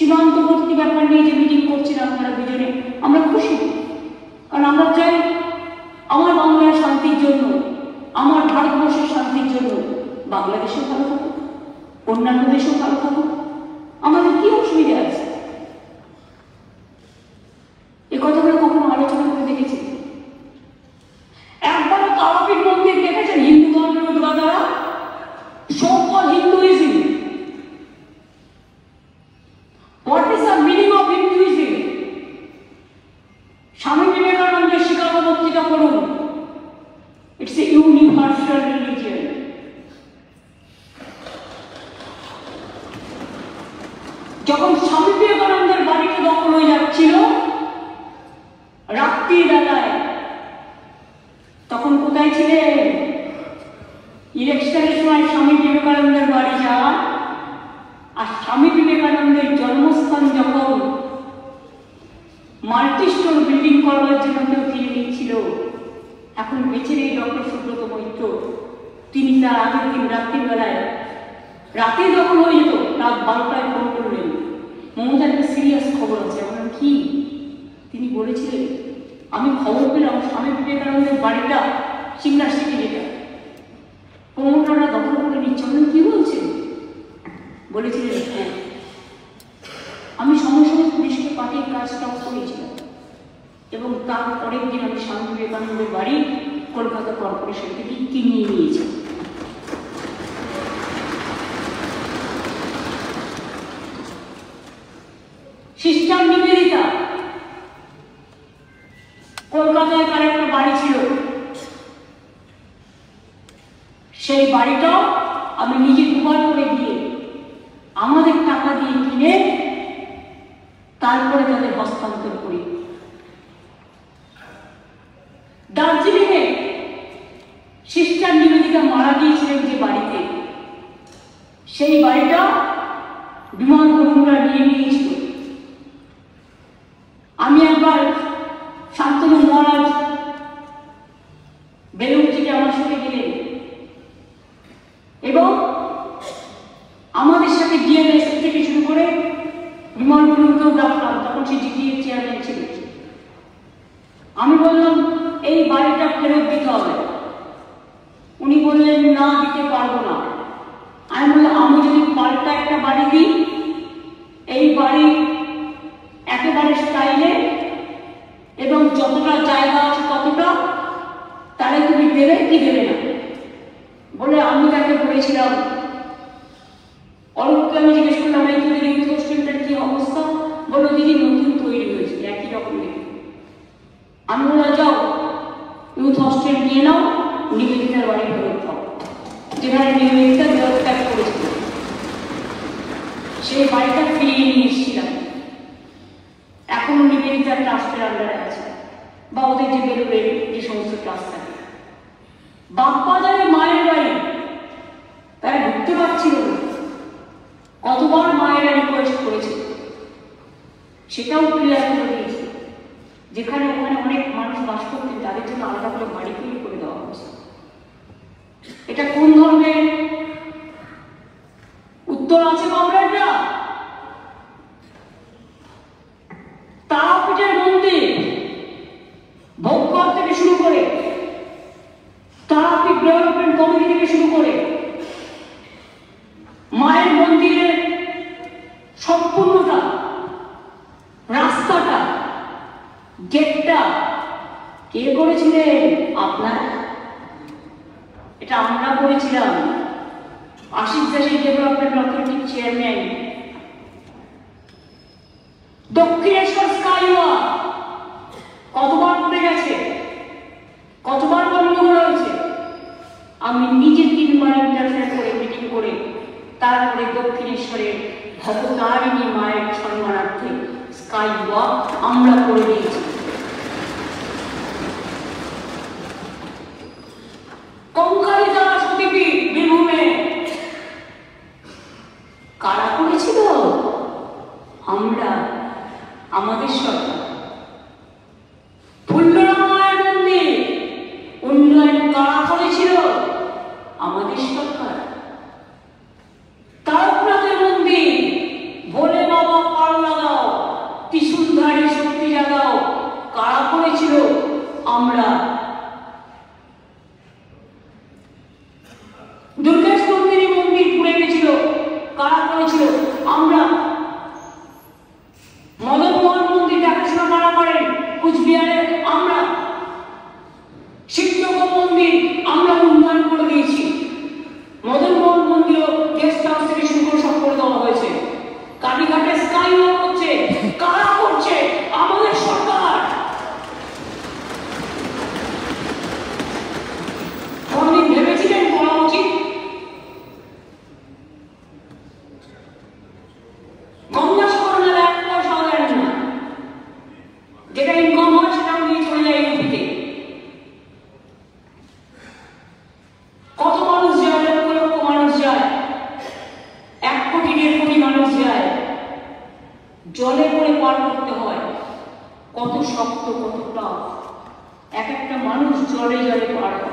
সীমান্তবর্তী ব্যাপার নিয়ে যে মিটিং করছিলাম আমরা দুজনে, আমরা খুশি। কারণ আমরা চাই আমার বাংলার শান্তির জন্য, আমার ভারতবর্ষের শান্তির জন্য বাংলাদেশও ভালো থাকুক, অন্যান্য দেশও ভালো থাকুক। আমাদের কি অসুবিধা আছে? এ কথাগুলো কখনো আলোচনা করে দেখেছি? একবারও তারাপীঠ মন্দির দেখেছেন হিন্দু ধর্মের উদ্বাদারা? so-called Hinduism. What is the meaning of Hinduism? স্বামী বিবেকানন্দের শিকাগো বক্তৃতা করুন। It's a universal religion. যখন স্বামী বিবেকানন্দের বাড়িতে দখল হয়ে যাচ্ছিল রাত্রির বেলায়, তখন কোথায় ছিলেন? ইলেকশনের সময় স্বামী বিবেকানন্দের বাড়ি যান, আর স্বামী বিবেকানন্দের জন্মস্থান যখন মাল্টিস্টোর বিল্ডিং করবার জন্য কেউ কিনে নিচ্ছিল, এখন বেঁচে নেই ডক্টর সুব্রত মৈত্র, তিনি তার আগের দিন রাত্রির বেলায়, রাতে যখন হয়ে যেত রাত 12টায় ফোন করলেন, মমতার একটা সিরিয়াস খবর আছে। এখন কি? তিনি বলেছিলেন, আমি খবর পেলাম স্বামী বিবেকানন্দের বাড়িটা সিমলা সিটি যেটা প্রমোটাররা দখল করে নিচ্ছে। কি বলছেন? বলেছিলেন হ্যাঁ। আমি সঙ্গে সঙ্গে পুলিশকে পাঠিয়ে কাজ স্টপ করেছিলাম এবং তার পরের দিন আমি স্বামী বিবেকানন্দের বাড়ি কলকাতা কর্পোরেশন থেকে কিনে নিয়েছি। সিস্টার নিবেদিতা কলকাতায় তার একটা বাড়ি ছিল, সেই বাড়িটাও আমি নিজে দুবার করে দিয়ে আমাদের টাকা দিয়ে কিনে তারপরে তাদের হস্তান্তর করি। দার্জিলিংয়ে সিস্টার নিবেদিতা মারা গিয়েছিলেন যে বাড়িতে, সেই বাড়িটা বিমানবন্দররা নিয়ে নিয়েছিল। আমি একবার শান্তনু মহারাজ বেলুন থেকে আমার সাথে গেলেন এবং আমাদের সাথে ডিএনএস থেকে শুরু করে বিমানবন্দরকেও ডাকলাম, তখন সে জিটিএর চেয়ারম্যান ছিল। আমি বললাম এই বাড়িটা ফেরত দিতে হবে। উনি বললেন না, দিতে পারবো না। আমি বললাম আমি যদি পাল্টা একটা বাড়ি দিই, এই বাড়ি একেবারে স্টাইলে এবং যতটা জায়গা আছে ততটা, তাহলে তুমি দেবে কি দেবে না? বলে আমি তাকে বলেছিলাম, অল্পকে আমি জিজ্ঞেস করলাম এই তোদের ইউথ হোস্টেলটার কি অবস্থা? বললো দিদি নতুন তৈরি হয়েছে, একই রকম দেখে। আমি বললাম যাও ইউথ হোস্টেল নিয়ে নাও, নিবেদিতার বাড়ি ফেরত দাও, যেখানে নিবেদিতা দেহত্যাগ করেছিল। সেই বাড়িটা ফিরিয়ে নিয়ে এসেছিলাম। এখনো নিবেদিতার ট্রাস্টের আন্ডারে আছে, বা ওদের যে বেরোবে যে সমস্ত ট্রাস্ট থাকে। বাগবাজারে মায়ের বাড়ি, তারা ঢুকতে পারছিল না। কতবার মায়েরা রিকোয়েস্ট করেছে, সেটাও ক্লিয়ার করে দিয়েছে। যেখানে ওখানে অনেক মানুষ বাস করতেন তাদের জন্য আলাদা করে বাড়ি তৈরি করে দেওয়া হয়েছে। এটা কোন ধরনের উত্তর আছে কমরেডরা? তারাপীঠের মন্দির ভোগঘর থেকে শুরু করে, তারাপীঠ ডেভেলপমেন্ট কমিটি থেকে শুরু করে, মায়ের মন্দিরের সম্পূর্ণটা, রাস্তাটা, গেটটা কে করেছিলেন? আপনারা। এটা আমরা করেছিলাম। আশিস দাসের ডেভেলপমেন্ট অথরিটির চেয়ারম্যান। দক্ষিণেশ্বর স্কাইওয়া কতবার পড়ে গেছে, কতবার বন্ধ করা হয়েছে। আমি নিজে 3 বার ইন্টারফেয়ার করে মিটিং করে তারপরে দক্ষিণেশ্বরের ভবতারিণী মায়ের সম্মানার্থে স্কাই ওয়াক আমরা করে দিয়েছি। কঙ্কালিকা সতীপীঠ বীরভূমে কারা করেছিল? আমরা, আমাদের সরকার। ফুল্লরা মায়ের মন্দির উন্নয়ন কারা করেছিল? আমাদের সরকার। তারকনাথের মন্দির ভোলে বাবা জলে পড়ে পার করতে হয়, কত শক্ত কত টাফ। এক একটা মানুষ জলে জলে পার হয়।